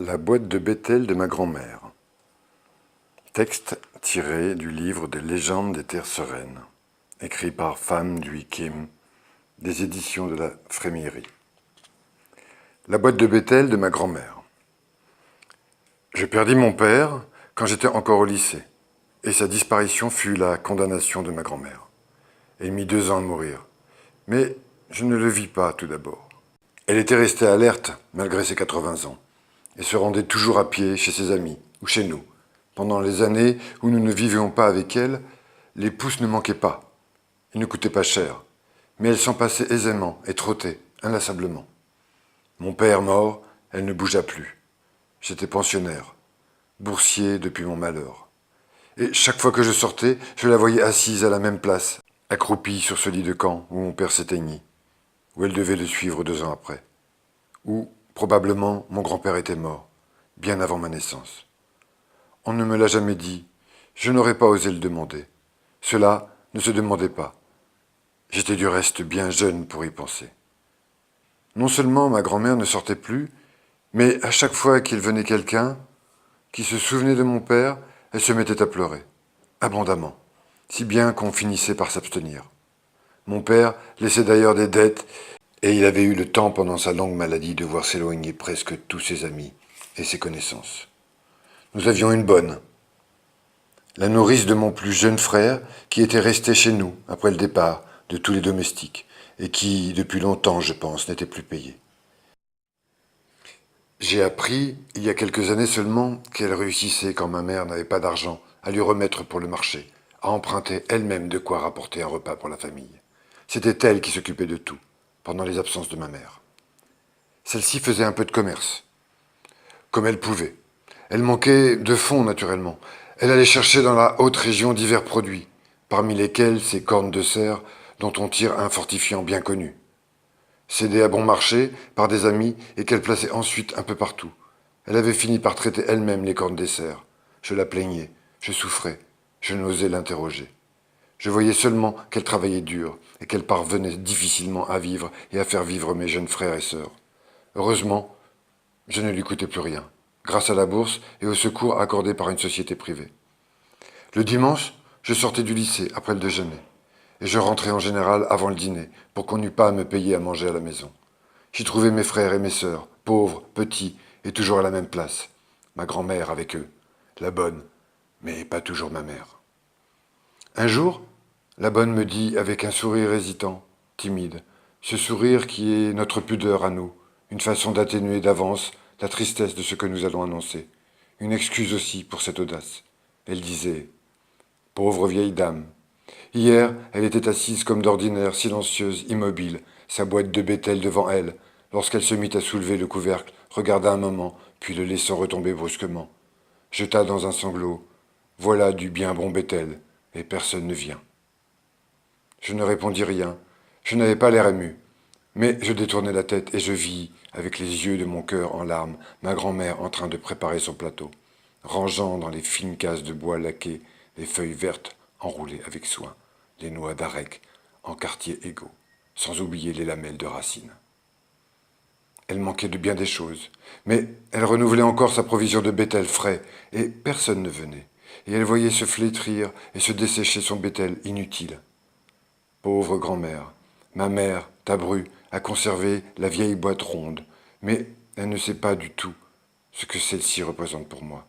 La boîte de Bethel de ma grand-mère. Texte tiré du livre des légendes des terres sereines, écrit par Pham Duy Kim, des éditions de la Frémillerie. La boîte de Bethel de ma grand-mère. Je perdis mon père quand j'étais encore au lycée, et sa disparition fut la condamnation de ma grand-mère. Elle mit 2 ans à mourir, mais je ne le vis pas tout d'abord. Elle était restée alerte malgré ses 80 ans, et se rendait toujours à pied chez ses amis ou chez nous. Pendant les années où nous ne vivions pas avec elle, les pouces ne manquaient pas. Ils ne coûtaient pas cher, mais elle s'en passait aisément et trottait inlassablement. Mon père mort, elle ne bougea plus. J'étais pensionnaire, boursier depuis mon malheur. Et chaque fois que je sortais, je la voyais assise à la même place, accroupie sur ce lit de camp où mon père s'éteignit, où elle devait le suivre 2 ans après, où probablement mon grand-père était mort, bien avant ma naissance. On ne me l'a jamais dit, je n'aurais pas osé le demander. Cela ne se demandait pas. J'étais du reste bien jeune pour y penser. Non seulement ma grand-mère ne sortait plus, mais à chaque fois qu'il venait quelqu'un qui se souvenait de mon père, elle se mettait à pleurer, abondamment, si bien qu'on finissait par s'abstenir. Mon père laissait d'ailleurs des dettes, et il avait eu le temps pendant sa longue maladie de voir s'éloigner presque tous ses amis et ses connaissances. Nous avions une bonne, la nourrice de mon plus jeune frère, qui était restée chez nous après le départ de tous les domestiques, et qui, depuis longtemps, je pense, n'était plus payée. J'ai appris, il y a quelques années seulement, qu'elle réussissait, quand ma mère n'avait pas d'argent, à lui remettre pour le marché, à emprunter elle-même de quoi rapporter un repas pour la famille. C'était elle qui s'occupait de tout, pendant les absences de ma mère. Celle-ci faisait un peu de commerce, comme elle pouvait. Elle manquait de fonds, naturellement. Elle allait chercher dans la haute région divers produits, parmi lesquels ces cornes de cerf dont on tire un fortifiant bien connu. Cédée à bon marché par des amis et qu'elle plaçait ensuite un peu partout. Elle avait fini par traiter elle-même les cornes des cerfs. Je la plaignais, je souffrais, je n'osais l'interroger. Je voyais seulement qu'elle travaillait dur et qu'elle parvenait difficilement à vivre et à faire vivre mes jeunes frères et sœurs. Heureusement, je ne lui coûtais plus rien, grâce à la bourse et au secours accordé par une société privée. Le dimanche, je sortais du lycée après le déjeuner, et je rentrais en général avant le dîner, pour qu'on n'eût pas à me payer à manger à la maison. J'y trouvais mes frères et mes sœurs, pauvres, petits, et toujours à la même place. Ma grand-mère avec eux, la bonne, mais pas toujours ma mère. Un jour, la bonne me dit avec un sourire hésitant, timide, ce sourire qui est notre pudeur à nous, une façon d'atténuer d'avance la tristesse de ce que nous allons annoncer, une excuse aussi pour cette audace. Elle disait « Pauvre vieille dame ». Hier, elle était assise comme d'ordinaire, silencieuse, immobile, sa boîte de Bethel devant elle, lorsqu'elle se mit à soulever le couvercle, regarda un moment, puis le laissant retomber brusquement. Jeta dans un sanglot « Voilà du bien bon Bethel, et personne ne vient ». Je ne répondis rien, je n'avais pas l'air ému, mais je détournai la tête et je vis, avec les yeux de mon cœur en larmes, ma grand-mère en train de préparer son plateau, rangeant dans les fines cases de bois laqué les feuilles vertes enroulées avec soin, les noix d'arec en quartiers égaux, sans oublier les lamelles de racines. Elle manquait de bien des choses, mais elle renouvelait encore sa provision de bétel frais, et personne ne venait, et elle voyait se flétrir et se dessécher son bétel inutile. Pauvre grand-mère, ma mère, ta bru, a conservé la vieille boîte ronde, mais elle ne sait pas du tout ce que celle-ci représente pour moi.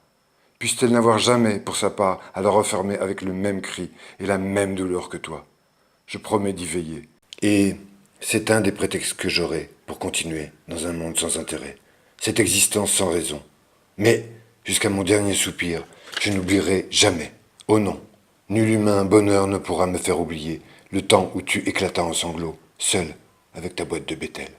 Puisse-t-elle n'avoir jamais, pour sa part, à la refermer avec le même cri et la même douleur que toi. Je promets d'y veiller. Et c'est un des prétextes que j'aurai pour continuer dans un monde sans intérêt, cette existence sans raison. Mais, jusqu'à mon dernier soupir, je n'oublierai jamais. Oh non, nul humain bonheur ne pourra me faire oublier le temps où tu éclatas en sanglots, seul, avec ta boîte de Bethel.